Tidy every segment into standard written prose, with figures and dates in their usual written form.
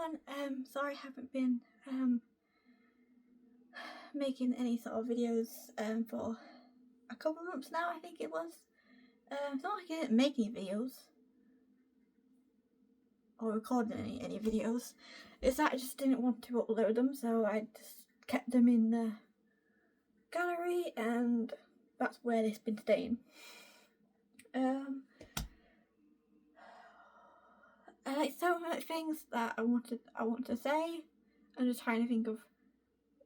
everyone. Sorry I haven't been making any sort of videos for a couple of months now, I think it was. It's not like I didn't make any videos or record any videos. It's that I just didn't want to upload them, so I just kept them in the gallery, and that's where they've been staying. I like so many things that I want to say. I'm just trying to think of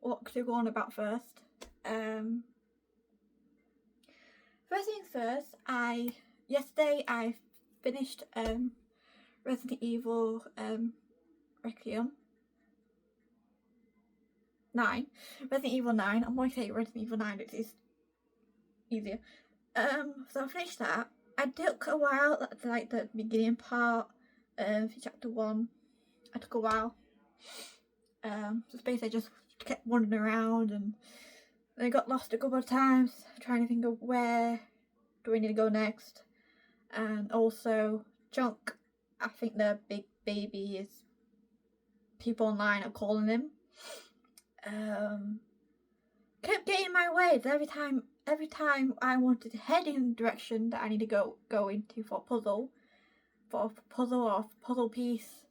what to go on about first. First things first, yesterday I finished Resident Evil Requiem 9. Resident Evil 9. I'm going to say Resident Evil 9, it is easier. So I finished that. I took a while, like the beginning part, chapter 1. I took a while. So basically I just kept wandering around, and I got lost a couple of times trying to think of where do we need to go next. And also Chunk, I think the big baby is people online are calling him, kept getting in my way. Every time I wanted to head in the direction that I need to go into for a puzzle or puzzle piece,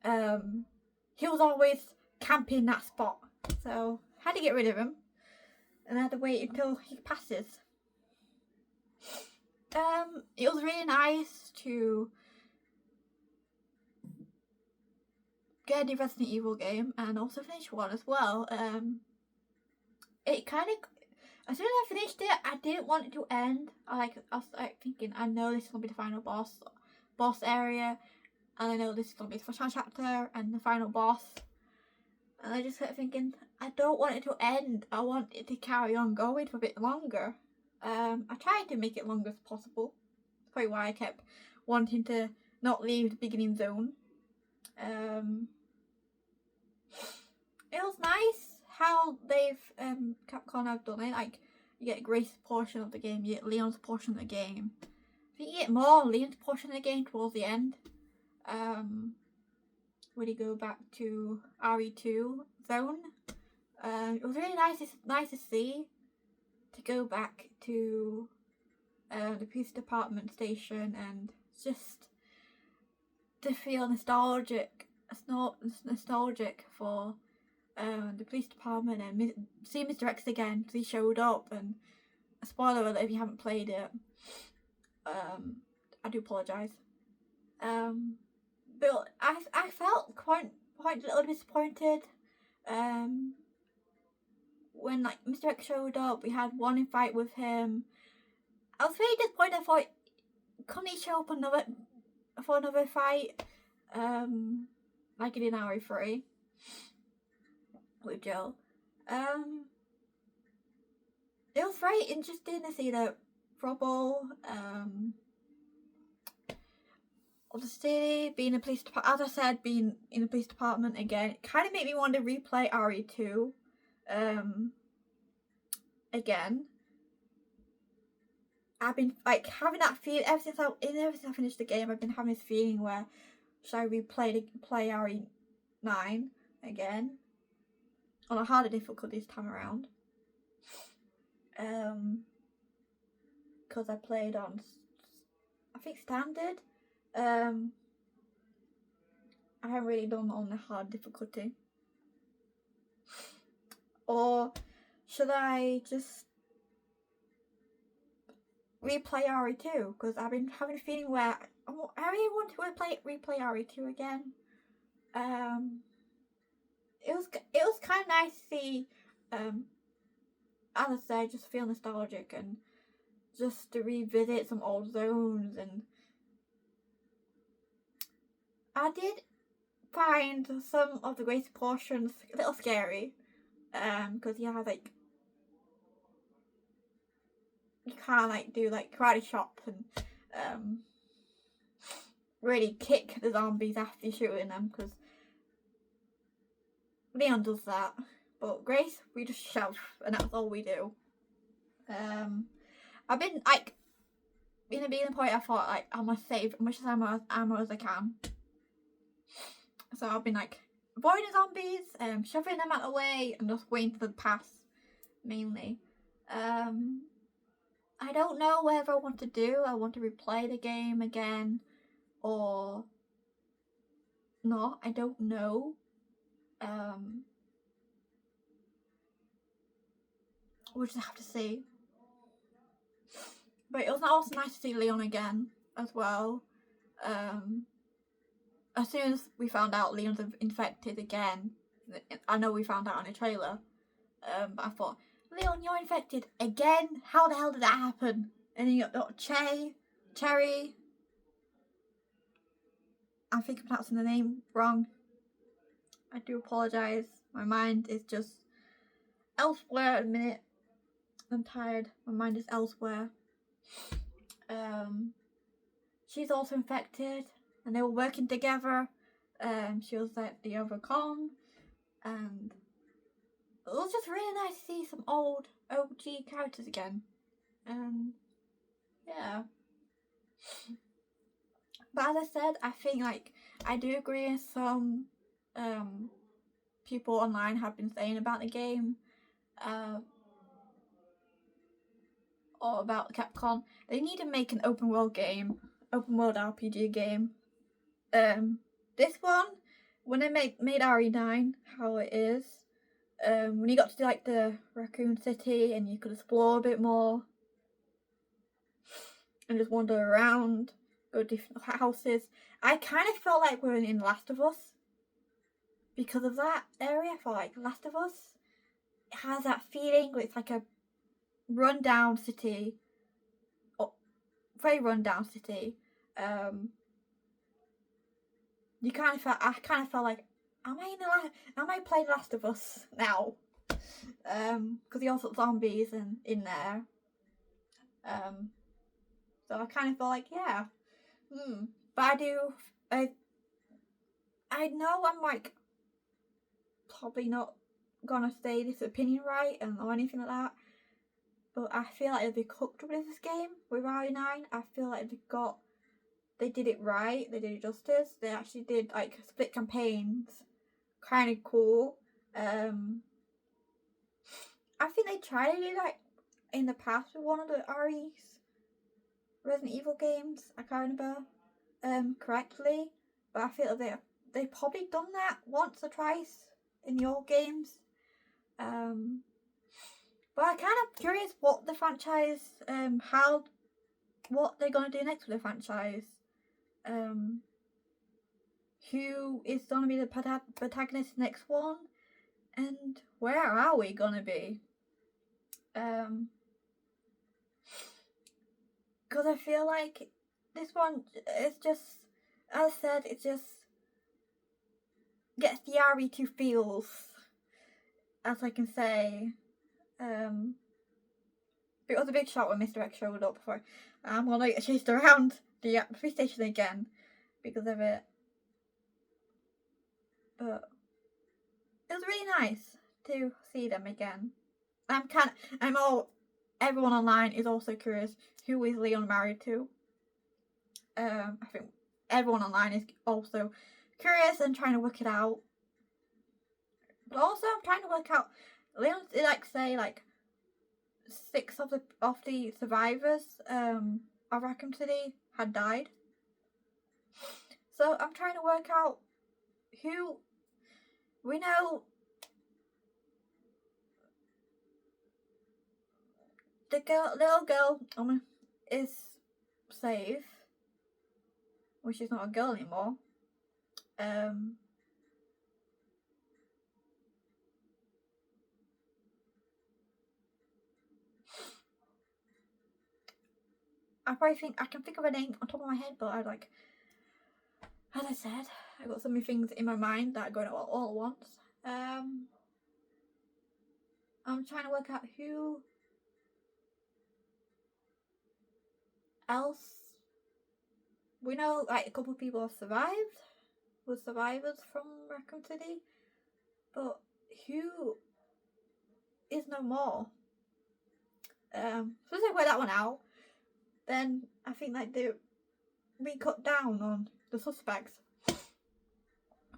he was always camping that spot, so I had to get rid of him, and I had to wait until he passes. It was really nice to get a new Resident Evil game and also finish one as well. It kind of, as soon as I finished it, I didn't want it to end. I was thinking, I know this is gonna be the final boss area, and I know this is gonna be the first chapter and the final boss. And I just kept thinking, I don't want it to end. I want it to carry on going for a bit longer. I tried to make it longer as possible. That's probably why I kept wanting to not leave the beginning zone. It was nice how they've Capcom have done it. Like, you get Grace's portion of the game, you get Leon's portion of the game. I think you get more Leon's portion of the game towards the end. When you go back to RE2 zone, it was really nice to see, to go back to the police department station and just to feel nostalgic for the police department, and see Mr. X again because he showed up. And a spoiler alert if you haven't played it, I do apologise. But I felt quite a little disappointed when like Mr. X showed up. We had one fight with him. I was really disappointed. I thought, couldn't he show up for another fight, like he did in RE3 with Joe. It was very interesting to see the trouble of the city, being a police department. As I said, being in the police department again, it kind of made me want to replay RE2 again. I've been like having that feeling ever since I finished the game. I've been having this feeling where, should I play RE9 again on a harder difficulty this time around? Because I played on, I think, standard. I haven't really done on the hard difficulty. Or should I just replay RE2? Because I've been having a feeling where I really want to replay RE2 again. It was kind of nice to see, as I said, just feel nostalgic and just to revisit some old zones. And I did find some of the Grace portions a little scary, because you have like, you can't like do like karate chop and really kick the zombies after you're shooting them, because Leon does that. But Grace, we just shove, and that's all we do. I've been like, in the beginning point, I thought like I must save as much ammo as I can. So I've been like avoiding zombies, shoving them out of the way, and just waiting for the pass mainly. I don't know whether I want to do. I want to replay the game again or not. I don't know. We'll just have to see. But it was also nice to see Leon again as well. As soon as we found out Leon's infected again, I know we found out in a trailer, but I thought, Leon, you're infected again? How the hell did that happen? And then you got Cherry. I think I'm pronouncing the name wrong. I do apologise. My mind is just elsewhere at the minute. I'm tired. My mind is elsewhere. She's also infected, and they were working together. She was like the other con, and it was just really nice to see some old OG characters again. Yeah. But as I said, I think like I do agree with some people online have been saying about the game, or about Capcom. They need to make an open world RPG game. This one, when they made RE9, how it is, when you got to do like the Raccoon City and you could explore a bit more and just wander around, go to different houses. I kind of felt like we were in Last of Us because of that area. I felt like Last of Us, it has that feeling where it's like a rundown city, or very rundown city. I kind of felt like, am I playing Last of Us now? Because you also got zombies in there. So I kind of felt like, yeah. But I know I'm like probably not gonna say this opinion right or anything like that. But I feel like if they cooked with this game with RE9, I feel like they did it right. They did it justice. They actually did like split campaigns, kind of cool. I think they tried to do that in the past with one of the Resident Evil games. I can't remember correctly, but I feel like they probably done that once or twice in your games. But I'm kind of curious what the franchise, what they're gonna do next with the franchise. Who is gonna be the protagonist next one, and where are we gonna be? Because I feel like this one is just, as I said, it just gets the RE2 feels, as I can say. It was a big shock when Mr. X showed up before. I'm gonna get chased around the police station again because of it. But it was really nice to see them again. Everyone online is also curious, who is Leon married to? I think everyone online is also curious and trying to work it out. But also I'm trying to work out, Leon did say 6 of the survivors of Raccoon City had died. So I'm trying to work out who. We know the little girl is safe, well, she's not a girl anymore. I can think of a name on top of my head, but as I said, I got so many things in my mind that are going all at once. I'm trying to work out who else. We know a couple of people have survived, were survivors from Raccoon City, but who is no more? So if I work that one out, then I think we cut down on the suspects.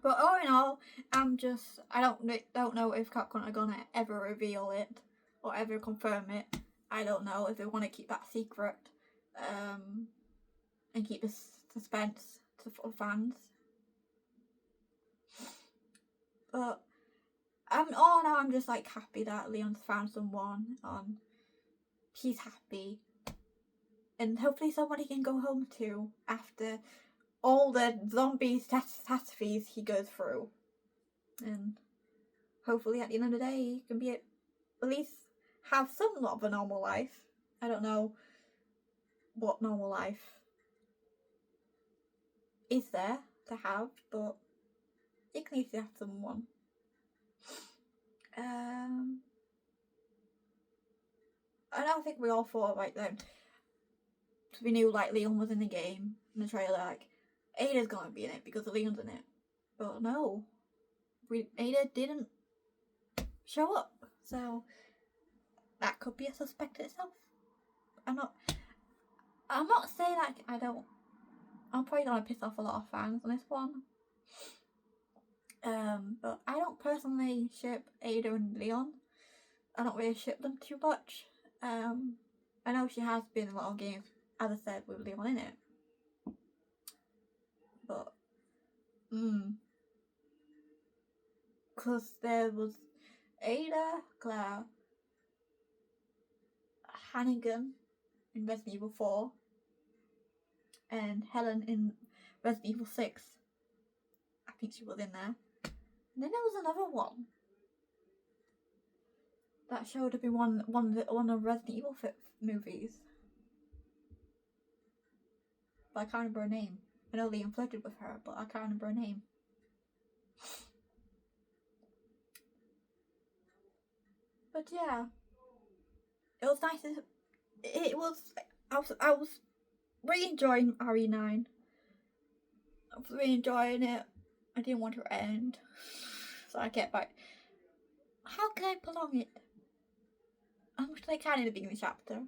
But all in all, I don't know if Capcom are gonna ever reveal it or ever confirm it. I don't know if they want to keep that secret, and keep the suspense for fans. But I'm just like happy that Leon's found someone. He's happy, and hopefully somebody can go home to after all the zombie catastrophes he goes through. And hopefully at the end of the day he can be at least have somewhat of a normal life. I don't know what normal life is there to have, but he can at least have someone. I don't think we all thought right then. Because we knew like Leon was in the game in the trailer, like Ada's gonna be in it because Leon's in it. But no, Ada didn't show up, so that could be a suspect itself. I'm not saying like I'm probably gonna piss off a lot of fans on this one. But I don't personally ship Ada and Leon. I don't really ship them too much. I know she has been in a lot of games, as I said, with Leon in it. But, because there was Ada, Claire, Hannigan in Resident Evil 4, and Helen in Resident Evil 6. I think she was in there. And then there was another one that showed up in one of Resident Evil movies. But I can't remember her name. I know Liam flirted with her, but I can't remember her name. But yeah, it was nice. I was really enjoying RE9. I was really enjoying it. I didn't want it to end, so I kept like, how can I prolong it? How much I can in the beginning chapter.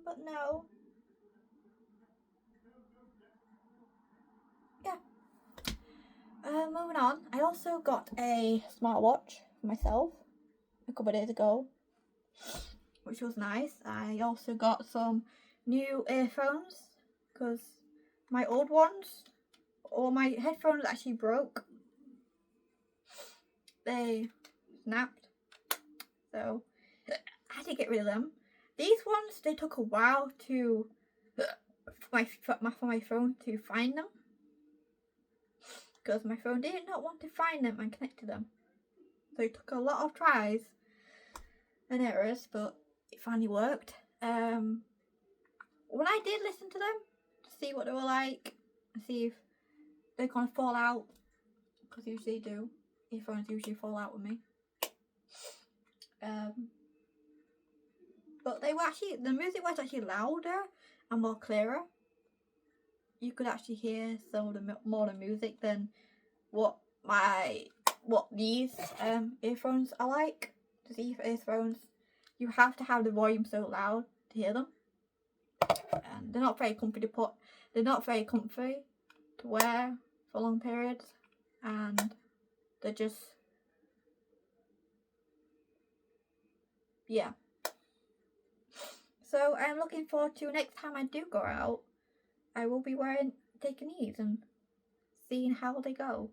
But no. Yeah. Moving on. I also got a smartwatch for myself a couple of days ago, which was nice. I also got some new earphones because my old ones, or my headphones actually broke. They snapped, so I had to get rid of them. These ones, they took a while for my phone to find them, because my phone did not want to find them and connect to them. So it took a lot of tries and errors, but it finally worked. When I did listen to them to see what they were like, and see if they're gonna fall out, because usually they do. Earphones usually fall out with me. But the music was actually louder and more clearer. You could actually hear some of the more the music than what these earphones are like. These earphones, you have to have the volume so loud to hear them, and they're not very comfy to put. They're not very comfy to wear for long periods, and they're just, yeah. So I'm looking forward to next time I do go out, I will be taking these and seeing how they go.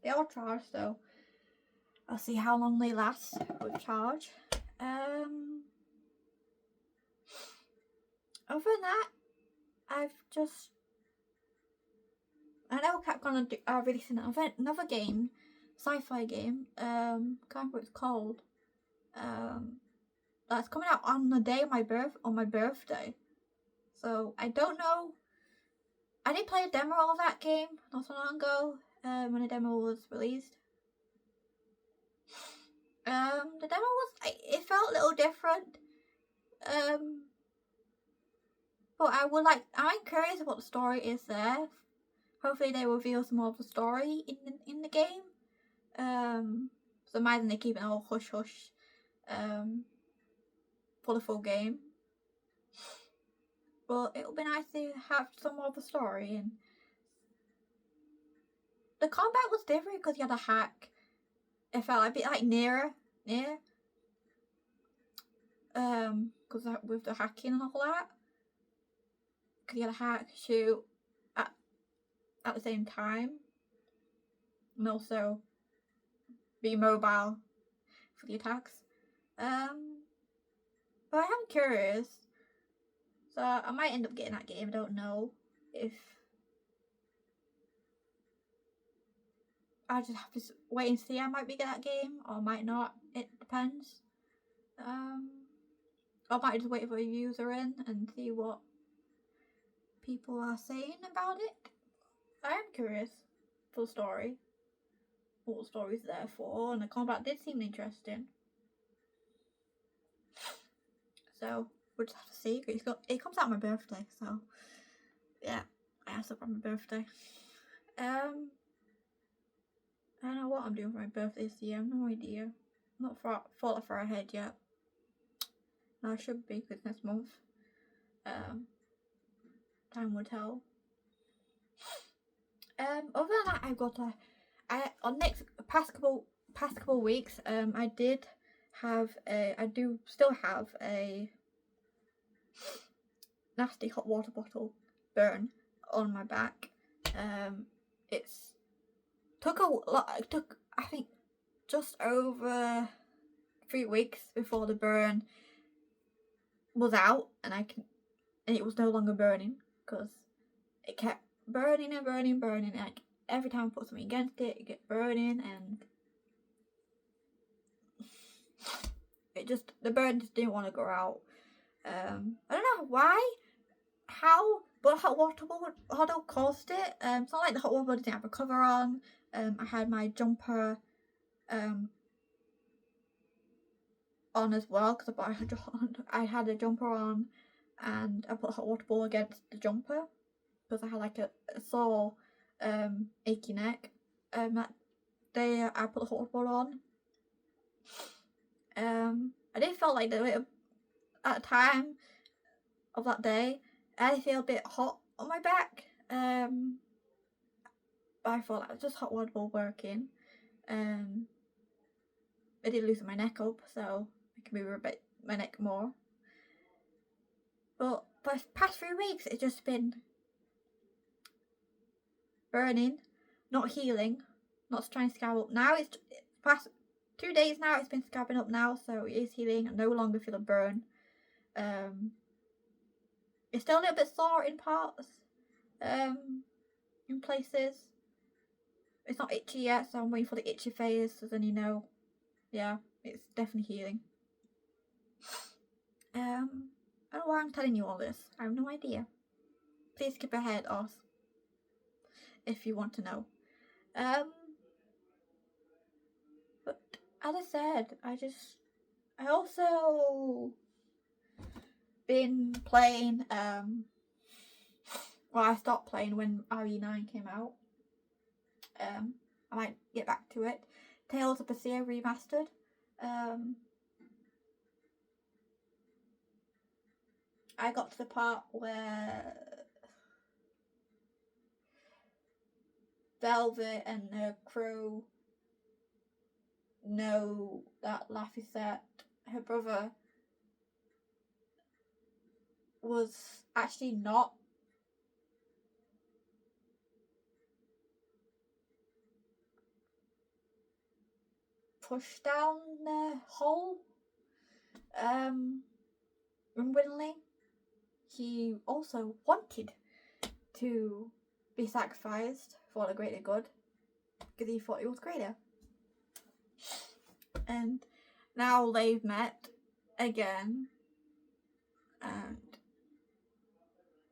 They are charged, so I'll see how long they last with charge. Other than that, I know Capcom are releasing another game, sci-fi game. Can't remember what it's called. That's coming out on the day of my birthday. So I don't know. I did play a demo of that game not so long ago, when the demo was released. The demo it felt a little different. But I'm curious what the story is there. Hopefully they reveal some more of the story in the game. So imagine they keep it all hush hush, for the full game. But it would be nice to have some more of the story and the combat was different because you had a hack. It felt a bit like near, because with the hacking and all that, because you had a hack, shoot at the same time, and also be mobile for the attacks. But I am curious, so I might end up getting that game. I don't know if I just have to wait and see. I might be getting that game or might not. It depends. I might just wait for reviews are in and see what people are saying about it. I am curious for the story, what the story's there for, and the combat did seem interesting. So we'll just have to see. It comes out on my birthday, so yeah, I have stuff on my birthday. I don't know what I'm doing for my birthday this year. I have no idea. I'm not far ahead yet. No, I should be because next month. Time will tell. Other than that, I've got past couple weeks. I do still have a nasty hot water bottle burn on my back. It took I think just over 3 weeks before the burn was out, and it was no longer burning because it kept burning and burning. Like every time I put something against it, it kept burning, and the burn just didn't want to go out. I don't know how, but hot water bottle caused it. It's not like the hot water bottle didn't have a cover on. I had my jumper on as well because I had a jumper on, and I put a hot water bottle against the jumper because I had like a sore achy neck. That day I put the hot water bottle on. I did feel like at the time of that day I feel a bit hot on my back. But I thought that was just hot water bottle working. I did loosen my neck up, so I can move my neck more. But for the past 3 weeks, it's just been burning, not healing, not trying to scab up. Now it's past 2 days now. It's been scabbing up now, so it is healing. I no longer feel a burn. It's still a little bit sore in parts, in places. It's not itchy yet, so I'm waiting for the itchy phase, so then yeah, it's definitely healing. I don't know why I'm telling you all this. I have no idea. Please skip ahead if you want to know. But as I said, I also been playing, I stopped playing when RE9 came out. I might get back to it. Tales of Berseria Remastered. I got to the part where Velvet and her crew know that Laphicet, her brother, was actually not pushed down the hole unwillingly. He also wanted to be sacrificed for the greater good because he thought it was greater. And now they've met again, and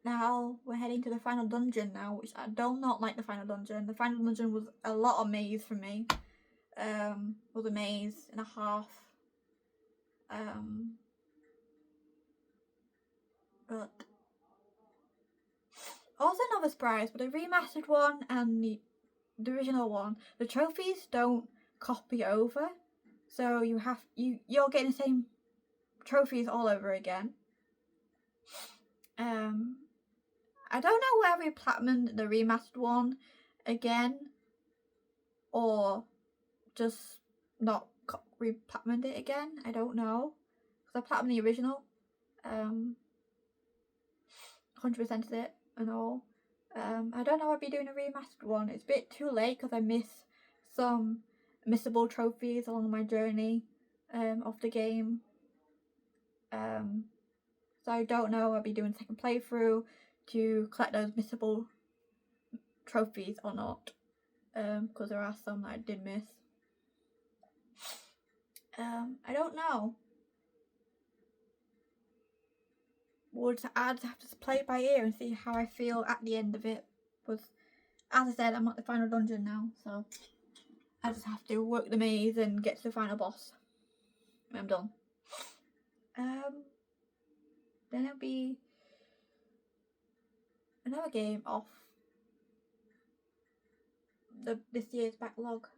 now we're heading to the final dungeon now, which I do not like. The final dungeon was a lot of maze for me. Was a maze and a half. But also another surprise, but the remastered one and the original one, the trophies don't copy over, so you're getting the same trophies all over again. I don't know where we platinum the remastered one again. or just not re-platinumed it again. I don't know, because I platinumed the original, 100%ed it and all. I don't know if I'll be doing a remastered one. It's a bit too late because I miss some missable trophies along my journey of the game. So I don't know if I'll be doing a second playthrough to collect those missable trophies or not, because there are some that I did miss. I don't know. I'd have to play it by ear and see how I feel at the end of it. Because, as I said, I'm at the final dungeon now, so I just have to work the maze and get to the final boss. And I'm done. Then it'll be another game off this year's backlog.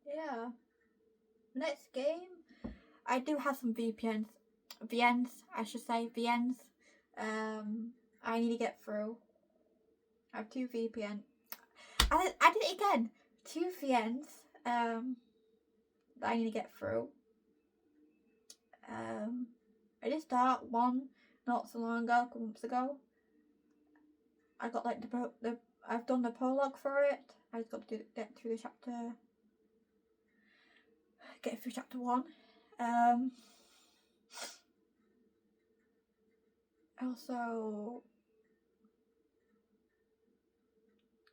Yeah. Next game, I do have some VNs, I should say, VNs. I need to get through. I have 2 VPN. I did it again. 2 VNs. That I need to get through. I did start one not so long ago, a couple months ago. I got like I've done the prologue for it. I just got to get through the chapter. Get through chapter 1. Also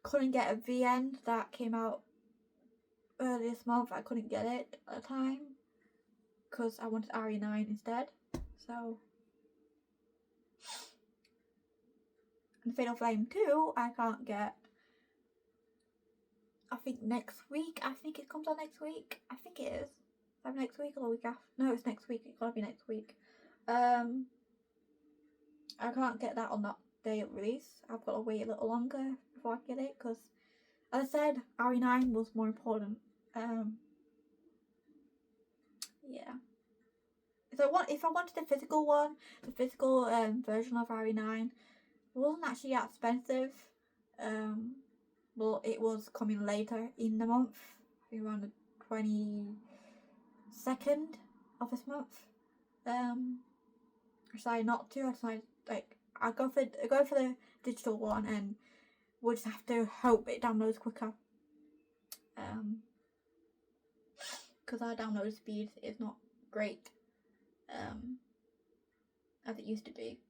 couldn't get a VN that came out earlier this month. I couldn't get it at the time because I wanted RE9 instead. So, and Fatal Flame 2 I can't get. I think next week. I think it comes out next week. I think it is. Either next week or the week after. No, it's next week. It's gotta be next week. I can't get that on that day of release. I've got to wait a little longer before I get it because, as I said, RE9 was more important. Yeah. If I wanted the physical one, the physical version of RE9, it wasn't actually that expensive. But it was coming later in the month. I think around the 22nd of this month. I decided not to. I decided I'll go for the digital one, and we'll just have to hope it downloads quicker. Because our download speed is not great, as it used to be.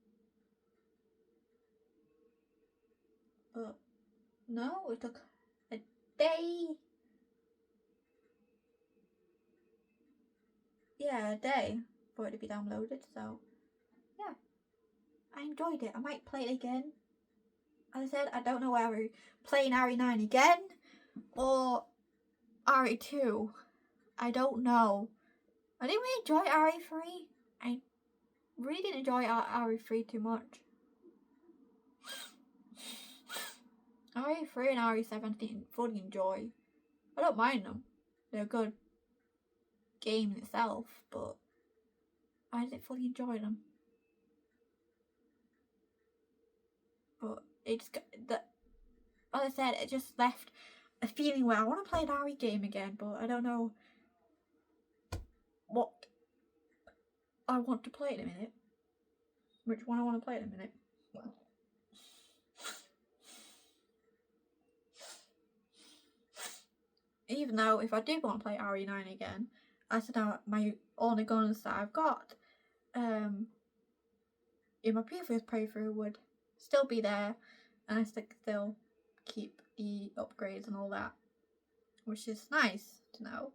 But no, it took a day. Yeah, a day for it to be downloaded. So yeah, I enjoyed it. I might play it again. As I said, I don't know whether playing RE9 again or RE2. I don't know. I didn't really enjoy RE3. I really didn't enjoy RE3 too much. RE3 and RE7 I didn't fully enjoy. I don't mind them. They're a good game in itself, but I didn't fully enjoy them. But it just as I said, it just left a feeling where I want to play an RE game again, but I don't know what I want to play in a minute. Which one I want to play in a minute. Even though if I do want to play RE9 again, I said all the guns that I've got in my previous playthrough would still be there, and I still keep the upgrades and all that, which is nice to know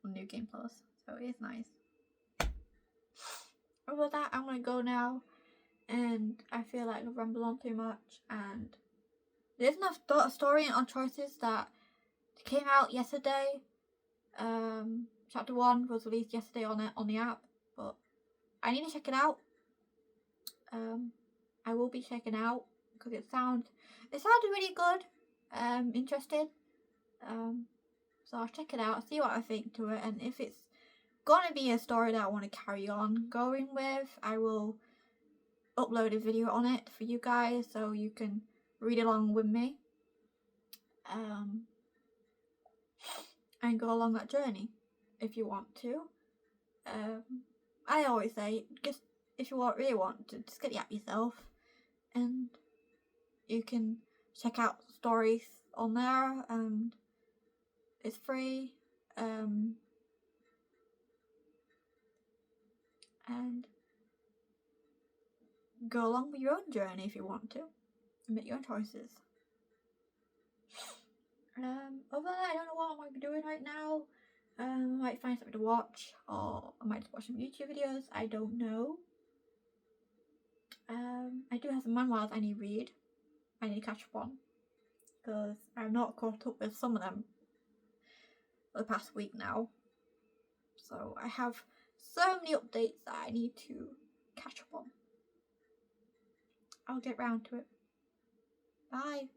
on New Game Plus, so it is nice. Over that, I'm gonna go now, and I feel like I've rambled on too much, and there's enough story on choices that came out yesterday. Chapter 1 was released yesterday on the app, but I need to check it out. I will be checking out because it sounded really good. Interested. So I'll check it out, see what I think to it, and if it's gonna be a story that I want to carry on going with, I will upload a video on it for you guys so you can read along with me and go along that journey if you want to. I always say, just if you really want to, just get the app yourself, and you can check out stories on there, and it's free. And go along with your own journey if you want to, and make your own choices. Other than that, I don't know what I might be doing right now. I might find something to watch, or I might just watch some YouTube videos. I don't know. I do have some memoirs I need to read. I need to catch up on, because I'm not caught up with some of them for the past week now. So I have so many updates that I need to catch up on. I'll get round to it. Bye.